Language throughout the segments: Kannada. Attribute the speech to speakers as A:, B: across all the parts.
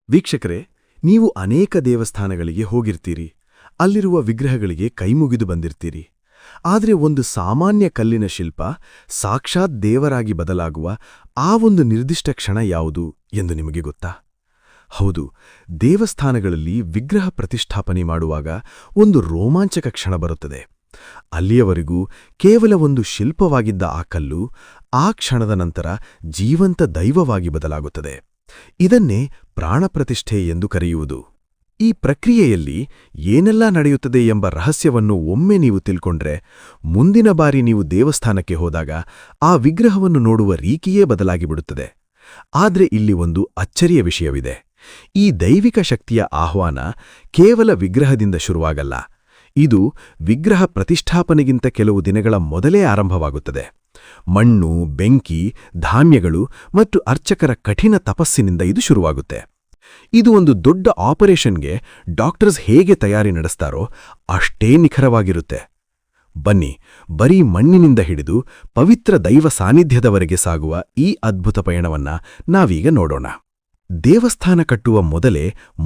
A: ವೀಕ್ಷಕರೇ, ನೀವು ಅನೇಕ ದೇವಸ್ಥಾನಗಳಿಗೆ ಹೋಗಿರ್ತೀರಿ. ಅಲ್ಲಿರುವ ವಿಗ್ರಹಗಳಿಗೆ ಕೈಮುಗಿದು ಬಂದಿರ್ತೀರಿ. ಆದರೆ ಒಂದು ಸಾಮಾನ್ಯ ಕಲ್ಲಿನ ಶಿಲ್ಪ ಸಾಕ್ಷಾತ್ ದೇವರಾಗಿ ಬದಲಾಗುವ ಆ ಒಂದು ನಿರ್ದಿಷ್ಟ ಕ್ಷಣ ಯಾವುದು ಎಂದು ನಿಮಗೆ ಗೊತ್ತಾ? ಹೌದು, ದೇವಸ್ಥಾನಗಳಲ್ಲಿ ವಿಗ್ರಹ ಪ್ರತಿಷ್ಠಾಪನೆ ಮಾಡುವಾಗ ಒಂದು ರೋಮಾಂಚಕ ಕ್ಷಣ ಬರುತ್ತದೆ. ಅಲ್ಲಿಯವರೆಗೂ ಕೇವಲ ಒಂದು ಶಿಲ್ಪವಾಗಿದ್ದ ಆ ಕಲ್ಲು ಆ ಕ್ಷಣದ ನಂತರ ಜೀವಂತ ದೈವವಾಗಿ ಬದಲಾಗುತ್ತದೆ. ಇದನ್ನೇ ಪ್ರಾಣಪ್ರತಿಷ್ಠೆ ಎಂದು ಕರೆಯುವುದು. ಈ ಪ್ರಕ್ರಿಯೆಯಲ್ಲಿ ಏನೆಲ್ಲ ನಡೆಯುತ್ತದೆ ಎಂಬ ರಹಸ್ಯವನ್ನು ಒಮ್ಮೆ ನೀವು ತಿಳ್ಕೊಂಡ್ರೆ, ಮುಂದಿನ ಬಾರಿ ನೀವು ದೇವಸ್ಥಾನಕ್ಕೆ ಹೋದಾಗ ಆ ವಿಗ್ರಹವನ್ನು ನೋಡುವ ರೀತಿಯೇ ಬದಲಾಗಿಬಿಡುತ್ತದೆ. ಆದ್ರೆ ಇಲ್ಲಿ ಒಂದು ಅಚ್ಚರಿಯ ವಿಷಯವಿದೆ. ಈ ದೈವಿಕ ಶಕ್ತಿಯ ಆಹ್ವಾನ ಕೇವಲ ವಿಗ್ರಹದಿಂದ ಶುರುವಾಗಲ್ಲ. ಇದು ವಿಗ್ರಹ ಪ್ರತಿಷ್ಠಾಪನೆಗಿಂತ ಕೆಲವು ದಿನಗಳ ಮೊದಲೇ ಆರಂಭವಾಗುತ್ತದೆ. ಮಣ್ಣು, ಬೆಂಕಿ, ಧಾನ್ಯಗಳು ಮತ್ತು ಅರ್ಚಕರ ಕಠಿಣ ತಪಸ್ಸಿನಿಂದ ಇದು ಶುರುವಾಗುತ್ತೆ. ಇದು ಒಂದು ದೊಡ್ಡ ಆಪರೇಷನ್ಗೆ ಡಾಕ್ಟರ್ಸ್ ಹೇಗೆ ತಯಾರಿ ನಡೆಸ್ತಾರೋ ಅಷ್ಟೇ ನಿಖರವಾಗಿರುತ್ತೆ. ಬನ್ನಿ, ಬರೀ ಮಣ್ಣಿನಿಂದ ಹಿಡಿದು ಪವಿತ್ರ ದೈವ ಸಾನ್ನಿಧ್ಯದವರೆಗೆ ಸಾಗುವ ಈ ಅದ್ಭುತ ಪಯಣವನ್ನ ನಾವೀಗ ನೋಡೋಣ. ದೇವಸ್ಥಾನ ಕಟ್ಟುವ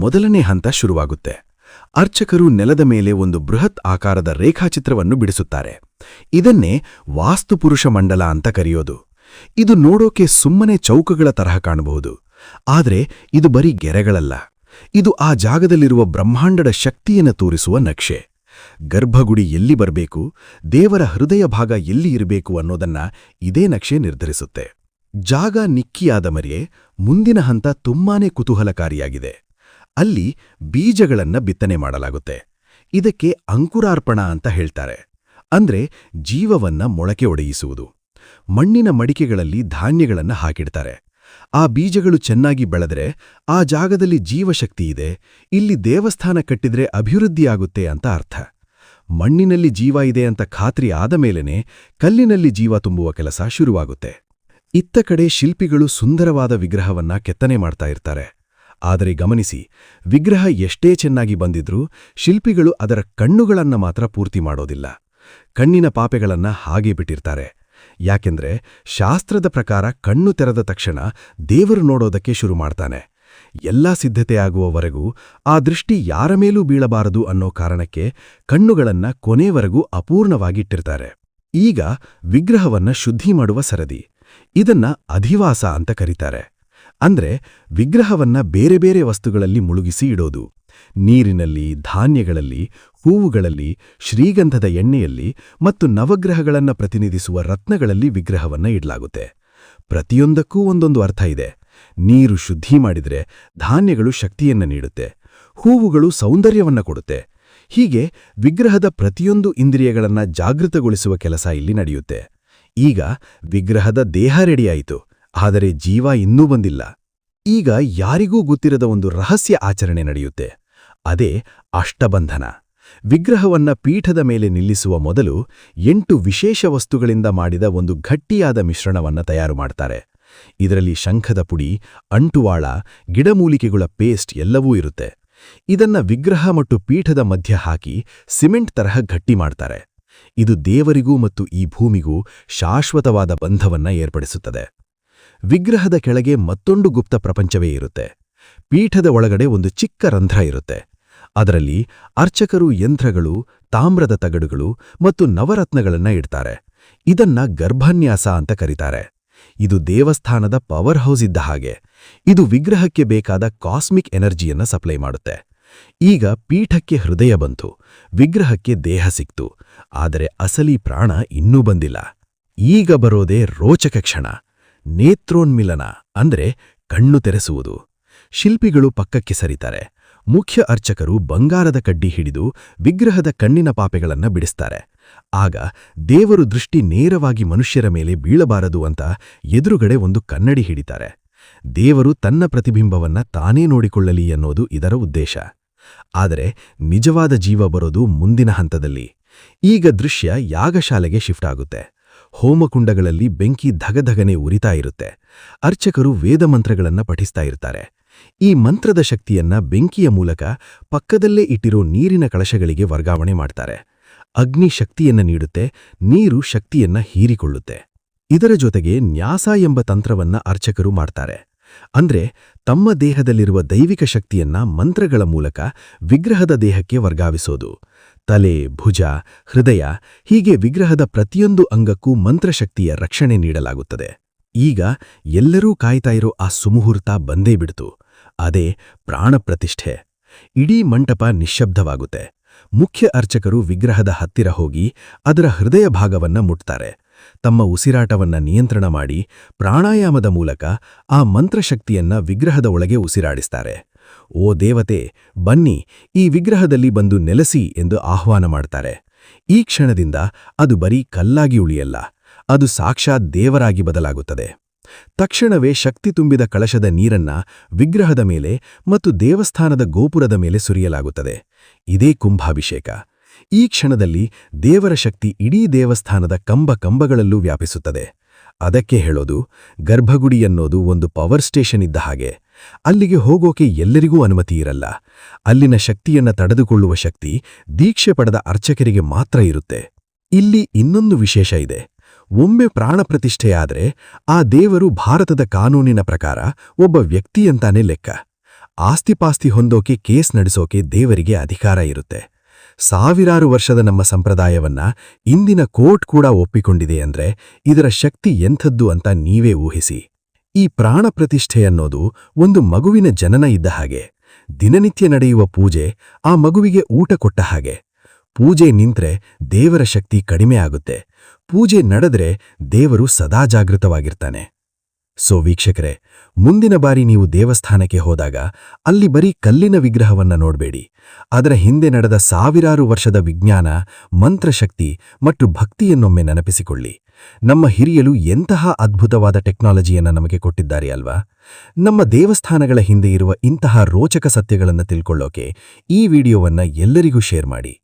A: ಮೊದಲನೇ ಹಂತ ಶುರುವಾಗುತ್ತೆ. ಅರ್ಚಕರು ನೆಲದ ಮೇಲೆ ಒಂದು ಬೃಹತ್ ಆಕಾರದ ರೇಖಾಚಿತ್ರವನ್ನು ಬಿಡಿಸುತ್ತಾರೆ. ಇದನ್ನೇ ವಾಸ್ತುಪುರುಷ ಮಂಡಲ ಅಂತ ಕರೆಯೋದು. ಇದು ನೋಡೋಕೆ ಸುಮ್ಮನೆ ಚೌಕಗಳ ತರಹ ಕಾಣಬಹುದು. ಆದರೆ ಇದು ಬರೀ ಗೆರೆಗಳಲ್ಲ. ಇದು ಆ ಜಾಗದಲ್ಲಿರುವ ಬ್ರಹ್ಮಾಂಡದ ಶಕ್ತಿಯನ್ನು ತೋರಿಸುವ ನಕ್ಷೆ. ಗರ್ಭಗುಡಿ ಎಲ್ಲಿ ಬರಬೇಕು, ದೇವರ ಹೃದಯ ಭಾಗ ಎಲ್ಲಿ ಇರಬೇಕು ಅನ್ನೋದನ್ನ ಇದೇ ನಕ್ಷೆ ನಿರ್ಧರಿಸುತ್ತೆ. ಜಾಗ ನಿಕ್ಕಿಯಾದ ಮರೆಯೇ ಮುಂದಿನ ಹಂತ ತುಂಬಾನೇ ಕುತೂಹಲಕಾರಿಯಾಗಿದೆ. ಅಲ್ಲಿ ಬೀಜಗಳನ್ನ ಬಿತ್ತನೆ ಮಾಡಲಾಗುತ್ತೆ. ಇದಕ್ಕೆ ಅಂಕುರಾರ್ಪಣ ಅಂತ ಹೇಳ್ತಾರೆ. ಅಂದ್ರೆ ಜೀವವನ್ನ ಮೊಳಕೆ ಒಡೆಯಿಸುವುದು. ಮಣ್ಣಿನ ಮಡಿಕೆಗಳಲ್ಲಿ ಧಾನ್ಯಗಳನ್ನ ಹಾಕಿಡ್ತಾರೆ. ಆ ಬೀಜಗಳು ಚೆನ್ನಾಗಿ ಬೆಳೆದರೆ ಆ ಜಾಗದಲ್ಲಿ ಜೀವಶಕ್ತಿ ಇದೆ, ಇಲ್ಲಿ ದೇವಸ್ಥಾನ ಕಟ್ಟಿದ್ರೆ ಅಭಿವೃದ್ಧಿಯಾಗುತ್ತೆ ಅಂತ ಅರ್ಥ. ಮಣ್ಣಿನಲ್ಲಿ ಜೀವ ಇದೆ ಅಂತ ಖಾತ್ರಿ ಆದ ಮೇಲೇನೆ ಕಲ್ಲಿನಲ್ಲಿ ಜೀವ ತುಂಬುವ ಕೆಲಸ ಶುರುವಾಗುತ್ತೆ. ಇತ್ತ ಕಡೆ ಶಿಲ್ಪಿಗಳು ಸುಂದರವಾದ ವಿಗ್ರಹವನ್ನ ಕೆತ್ತನೆ ಮಾಡ್ತಾ ಇರ್ತಾರೆ. ಆದರೆ ಗಮನಿಸಿ, ವಿಗ್ರಹ ಎಷ್ಟೇ ಚೆನ್ನಾಗಿ ಬಂದಿದ್ರೂ ಶಿಲ್ಪಿಗಳು ಅದರ ಕಣ್ಣುಗಳನ್ನ ಮಾತ್ರ ಪೂರ್ತಿ ಮಾಡೋದಿಲ್ಲ. ಕಣ್ಣಿನ ಪಾಪೆಗಳನ್ನ ಹಾಗೇ ಬಿಟ್ಟಿರ್ತಾರೆ. ಯಾಕೆಂದ್ರೆ ಶಾಸ್ತ್ರದ ಪ್ರಕಾರ ಕಣ್ಣು ತೆರೆದ ತಕ್ಷಣ ದೇವರು ನೋಡೋದಕ್ಕೆ ಶುರು ಮಾಡ್ತಾನೆ. ಎಲ್ಲಾ ಸಿದ್ಧತೆಯಾಗುವವರೆಗೂ ಆ ದೃಷ್ಟಿ ಯಾರ ಮೇಲೂ ಬೀಳಬಾರದು ಅನ್ನೋ ಕಾರಣಕ್ಕೆ ಕಣ್ಣುಗಳನ್ನ ಕೊನೆವರೆಗೂ ಅಪೂರ್ಣವಾಗಿಟ್ಟಿರ್ತಾರೆ. ಈಗ ವಿಗ್ರಹವನ್ನ ಶುದ್ಧಿ ಮಾಡುವ ಸರದಿ. ಇದನ್ನ ಅಧಿವಾಸ ಅಂತ ಕರೀತಾರೆ. ಅಂದ್ರೆ ವಿಗ್ರಹವನ್ನ ಬೇರೆ ಬೇರೆ ವಸ್ತುಗಳಲ್ಲಿ ಮುಳುಗಿಸಿ ಇಡೋದು. ನೀರಿನಲ್ಲಿ, ಧಾನ್ಯಗಳಲ್ಲಿ, ಹೂವುಗಳಲ್ಲಿ, ಶ್ರೀಗಂಧದ ಎಣ್ಣೆಯಲ್ಲಿ ಮತ್ತು ನವಗ್ರಹಗಳನ್ನ ಪ್ರತಿನಿಧಿಸುವ ರತ್ನಗಳಲ್ಲಿ ವಿಗ್ರಹವನ್ನ ಇಡಲಾಗುತ್ತೆ. ಪ್ರತಿಯೊಂದಕ್ಕೂ ಒಂದೊಂದು ಅರ್ಥ ಇದೆ. ನೀರು ಶುದ್ಧಿ ಮಾಡಿದ್ರೆ ಧಾನ್ಯಗಳು ಶಕ್ತಿಯನ್ನ ನೀಡುತ್ತೆ, ಹೂವುಗಳು ಸೌಂದರ್ಯವನ್ನ ಕೊಡುತ್ತೆ. ಹೀಗೆ ವಿಗ್ರಹದ ಪ್ರತಿಯೊಂದು ಇಂದ್ರಿಯಗಳನ್ನ ಜಾಗೃತಗೊಳಿಸುವ ಕೆಲಸ ಇಲ್ಲಿ ನಡೆಯುತ್ತೆ. ಈಗ ವಿಗ್ರಹದ ದೇಹ ರೆಡಿಯಾಯಿತು, ಆದರೆ ಜೀವ ಇನ್ನೂ ಬಂದಿಲ್ಲ. ಈಗ ಯಾರಿಗೂ ಗೊತ್ತಿರದ ಒಂದು ರಹಸ್ಯ ಆಚರಣೆ ನಡೆಯುತ್ತೆ. ಅದೇ ಅಷ್ಟಬಂಧನ. ವಿಗ್ರಹವನ್ನ ಪೀಠದ ಮೇಲೆ ನಿಲ್ಲಿಸುವ ಮೊದಲು 8 ವಿಶೇಷ ವಸ್ತುಗಳಿಂದ ಮಾಡಿದ ಒಂದು ಗಟ್ಟಿಯಾದ ಮಿಶ್ರಣವನ್ನ ತಯಾರು ಮಾಡ್ತಾರೆ. ಇದರಲ್ಲಿ ಶಂಖದ ಪುಡಿ, ಅಂಟುವಾಳ, ಗಿಡಮೂಲಿಕೆಗಳ ಪೇಸ್ಟ್ ಎಲ್ಲವೂ ಇರುತ್ತೆ. ಇದನ್ನ ವಿಗ್ರಹ ಮತ್ತು ಪೀಠದ ಮಧ್ಯ ಹಾಕಿ ಸಿಮೆಂಟ್ ತರಹ ಗಟ್ಟಿ ಮಾಡ್ತಾರೆ. ಇದು ದೇವರಿಗೂ ಮತ್ತು ಈ ಭೂಮಿಗೂ ಶಾಶ್ವತವಾದ ಬಂಧವನ್ನ ಏರ್ಪಡಿಸುತ್ತದೆ. ವಿಗ್ರಹದ ಕೆಳಗೆ ಮತ್ತೊಂದು ಗುಪ್ತ ಪ್ರಪಂಚವೇ ಇರುತ್ತೆ. ಪೀಠದ ಒಳಗಡೆ ಒಂದು ಚಿಕ್ಕ ರಂಧ್ರ ಇರುತ್ತೆ. ಅದರಲ್ಲಿ ಅರ್ಚಕರು ಯಂತ್ರಗಳು, ತಾಮ್ರದ ತಗಡುಗಳು ಮತ್ತು ನವರತ್ನಗಳನ್ನ ಇಡ್ತಾರೆ. ಇದನ್ನ ಗರ್ಭನ್ಯಾಸ ಅಂತ ಕರೀತಾರೆ. ಇದು ದೇವಸ್ಥಾನದ ಪವರ್ ಹೌಸ್ ಇದ್ದ ಹಾಗೆ. ಇದು ವಿಗ್ರಹಕ್ಕೆ ಬೇಕಾದ ಕಾಸ್ಮಿಕ್ ಎನರ್ಜಿಯನ್ನ ಸಪ್ಲೈ ಮಾಡುತ್ತೆ. ಈಗ ಪೀಠಕ್ಕೆ ಹೃದಯ ಬಂತು, ವಿಗ್ರಹಕ್ಕೆ ದೇಹ ಸಿಕ್ತು. ಆದರೆ ಅಸಲಿ ಪ್ರಾಣ ಇನ್ನೂ ಬಂದಿಲ್ಲ. ಈಗ ಬರೋದೇ ರೋಚಕ ಕ್ಷಣ. ನೇತ್ರೋನ್ಮಿಲನ ಅಂದ್ರೆ ಕಣ್ಣು ತೆರೆಸುವುದು. ಶಿಲ್ಪಿಗಳು ಪಕ್ಕಕ್ಕೆ ಸರಿತಾರೆ. ಮುಖ್ಯ ಅರ್ಚಕರು ಬಂಗಾರದ ಕಡ್ಡಿ ಹಿಡಿದು ವಿಗ್ರಹದ ಕಣ್ಣಿನ ಪಾಪೆಗಳನ್ನ ಬಿಡಿಸ್ತಾರೆ. ಆಗ ದೇವರು ದೃಷ್ಟಿ ನೇರವಾಗಿ ಮನುಷ್ಯರ ಮೇಲೆ ಬೀಳಬಾರದು ಅಂತ ಎದುರುಗಡೆ ಒಂದು ಕನ್ನಡಿ ಹಿಡಿತಾರೆ. ದೇವರು ತನ್ನ ಪ್ರತಿಬಿಂಬವನ್ನ ತಾನೇ ನೋಡಿಕೊಳ್ಳಲಿ ಅನ್ನೋದು ಇದರ ಉದ್ದೇಶ. ಆದರೆ ನಿಜವಾದ ಜೀವ ಬರೋದು ಮುಂದಿನ ಹಂತದಲ್ಲಿ. ಈಗ ದೃಶ್ಯ ಯಾಗಶಾಲೆಗೆ ಶಿಫ್ಟ್ ಆಗುತ್ತೆ. ಹೋಮಕುಂಡಗಳಲ್ಲಿ ಬೆಂಕಿ ಧಗಧಗನೆ ಉರಿತಾ ಇರುತ್ತೆ. ಅರ್ಚಕರು ವೇದಮಂತ್ರಗಳನ್ನ ಪಠಿಸ್ತಾ ಇರ್ತಾರೆ. ಈ ಮಂತ್ರದ ಶಕ್ತಿಯನ್ನ ಬೆಂಕಿಯ ಮೂಲಕ ಪಕ್ಕದಲ್ಲೇ ಇಟ್ಟಿರೋ ನೀರಿನ ಕಳಶಗಳಿಗೆ ವರ್ಗಾವಣೆ ಮಾಡ್ತಾರೆ. ಅಗ್ನಿ ಶಕ್ತಿಯನ್ನ ನೀಡುತ್ತೆ, ನೀರು ಶಕ್ತಿಯನ್ನ ಹೀರಿಕೊಳ್ಳುತ್ತೆ. ಇದರ ಜೊತೆಗೆ ನ್ಯಾಸ ಎಂಬ ತಂತ್ರವನ್ನ ಅರ್ಚಕರು ಮಾಡ್ತಾರೆ. ಅಂದ್ರೆ ತಮ್ಮ ದೇಹದಲ್ಲಿರುವ ದೈವಿಕ ಶಕ್ತಿಯನ್ನ ಮಂತ್ರಗಳ ಮೂಲಕ ವಿಗ್ರಹದ ದೇಹಕ್ಕೆ ವರ್ಗಾವಿಸೋದು. ತಲೆ, ಭುಜ, ಹೃದಯ ಹೀಗೆ ವಿಗ್ರಹದ ಪ್ರತಿಯೊಂದು ಅಂಗಕ್ಕೂ ಮಂತ್ರಶಕ್ತಿಯ ರಕ್ಷಣೆ ನೀಡಲಾಗುತ್ತದೆ. ಈಗ ಎಲ್ಲರೂ ಕಾಯ್ತಾ ಇರೋ ಆ ಸುಮುಹೂರ್ತ ಬಂದೇ ಬಿಡ್ತು. ಅದೇ ಪ್ರಾಣಪ್ರತಿಷ್ಠೆ. ಇಡೀ ಮಂಟಪ ನಿಶ್ಶಬ್ದವಾಗುತ್ತೆ. ಮುಖ್ಯ ಅರ್ಚಕರು ವಿಗ್ರಹದ ಹತ್ತಿರ ಹೋಗಿ ಅದರ ಹೃದಯ ಭಾಗವನ್ನ ಮುಟ್ತಾರೆ. ತಮ್ಮ ಉಸಿರಾಟವನ್ನ ನಿಯಂತ್ರಣ ಮಾಡಿ ಪ್ರಾಣಾಯಾಮದ ಮೂಲಕ ಆ ಮಂತ್ರಶಕ್ತಿಯನ್ನ ವಿಗ್ರಹದ ಒಳಗೆ ಉಸಿರಾಡಿಸ್ತಾರೆ. ಓ ದೇವತೆ, ಬನ್ನಿ, ಈ ವಿಗ್ರಹದಲ್ಲಿ ಬಂದು ನೆಲೆಸಿ ಎಂದು ಆಹ್ವಾನ ಮಾಡ್ತಾರೆ. ಈ ಕ್ಷಣದಿಂದ ಅದು ಬರೀ ಕಲ್ಲಾಗಿ ಉಳಿಯಲ್ಲ, ಅದು ಸಾಕ್ಷಾತ್ ದೇವರಾಗಿ ಬದಲಾಗುತ್ತದೆ. ತಕ್ಷಣವೇ ಶಕ್ತಿ ತುಂಬಿದ ಕಳಶದ ನೀರನ್ನ ವಿಗ್ರಹದ ಮೇಲೆ ಮತ್ತು ದೇವಸ್ಥಾನದ ಗೋಪುರದ ಮೇಲೆ ಸುರಿಯಲಾಗುತ್ತದೆ. ಇದೇ ಕುಂಭಾಭಿಷೇಕ. ಈ ಕ್ಷಣದಲ್ಲಿ ದೇವರ ಶಕ್ತಿ ಇಡೀ ದೇವಸ್ಥಾನದ ಕಂಬಗಳಲ್ಲೂ ವ್ಯಾಪಿಸುತ್ತದೆ. ಅದಕ್ಕೆ ಹೇಳೋದು, ಗರ್ಭಗುಡಿ ಅನ್ನೋದು ಒಂದು ಪವರ್ ಸ್ಟೇಷನ್ ಇದ್ದ ಹಾಗೆ. ಅಲ್ಲಿಗೆ ಹೋಗೋಕೆ ಎಲ್ಲರಿಗೂ ಅನುಮತಿ ಇರಲ್ಲ. ಅಲ್ಲಿನ ಶಕ್ತಿಯನ್ನ ತಡೆದುಕೊಳ್ಳುವ ಶಕ್ತಿ ದೀಕ್ಷೆ ಪಡೆದ ಅರ್ಚಕರಿಗೆ ಮಾತ್ರ ಇರುತ್ತೆ. ಇಲ್ಲಿ ಇನ್ನೊಂದು ವಿಶೇಷ ಇದೆ. ಒಮ್ಮೆ ಪ್ರಾಣಪ್ರತಿಷ್ಠೆಯಾದ್ರೆ ಆ ದೇವರು ಭಾರತದ ಕಾನೂನಿನ ಪ್ರಕಾರ ಒಬ್ಬ ವ್ಯಕ್ತಿಯಂತಾನೇ ಲೆಕ್ಕ. ಆಸ್ತಿಪಾಸ್ತಿ ಹೊಂದೋಕೆ ಕೇಸ್ ನಡೆಸೋಕೆ ದೇವರಿಗೆ ಅಧಿಕಾರ ಇರುತ್ತೆ. ಸಾವಿರಾರು ವರ್ಷದ ನಮ್ಮ ಸಂಪ್ರದಾಯವನ್ನ ಇಂದಿನ ಕೋರ್ಟ್ ಕೂಡ ಒಪ್ಪಿಕೊಂಡಿದೆ ಅಂದ್ರೆ ಇದರ ಶಕ್ತಿ ಎಂಥದ್ದು ಅಂತ ನೀವೇ ಊಹಿಸಿ. ಈ ಪ್ರಾಣಪ್ರತಿಷ್ಠೆ ಅನ್ನೋದು ಒಂದು ಮಗುವಿನ ಜನನ ಇದ್ದ ಹಾಗೆ. ದಿನನಿತ್ಯ ನಡೆಯುವ ಪೂಜೆ ಆ ಮಗುವಿಗೆ ಊಟ ಕೊಟ್ಟ ಹಾಗೆ. ಪೂಜೆ ನಿಂತ್ರೆ ದೇವರ ಶಕ್ತಿ ಕಡಿಮೆ ಆಗುತ್ತೆ. ಪೂಜೆ ನಡೆದ್ರೆ ದೇವರು ಸದಾ ಜಾಗೃತವಾಗಿರ್ತಾನೆ. ಸೊ ವೀಕ್ಷಕರೇ, ಮುಂದಿನ ಬಾರಿ ನೀವು ದೇವಸ್ಥಾನಕ್ಕೆ ಹೋದಾಗ ಅಲ್ಲಿ ಬರೀ ಕಲ್ಲಿನ ವಿಗ್ರಹವನ್ನ ನೋಡಬೇಡಿ. ಅದರ ಹಿಂದೆ ನಡೆದ ಸಾವಿರಾರು ವರ್ಷದ ವಿಜ್ಞಾನ, ಮಂತ್ರಶಕ್ತಿ ಮತ್ತು ಭಕ್ತಿಯನ್ನೊಮ್ಮೆ ನೆನಪಿಸಿಕೊಳ್ಳಿ. ನಮ್ಮ ಹಿರಿಯರು ಎಂತಹ ಅದ್ಭುತವಾದ ಟೆಕ್ನಾಲಜಿಯನ್ನು ನಮಗೆ ಕೊಟ್ಟಿದ್ದಾರೆ ಅಲ್ವಾ? ನಮ್ಮ ದೇವಸ್ಥಾನಗಳ ಹಿಂದೆ ಇರುವ ಇಂತಹ ರೋಚಕ ಸತ್ಯಗಳನ್ನು ತಿಳ್ಕೊಳ್ಳೋಕೆ ಈ ವಿಡಿಯೋವನ್ನ ಎಲ್ಲರಿಗೂ ಶೇರ್ ಮಾಡಿ.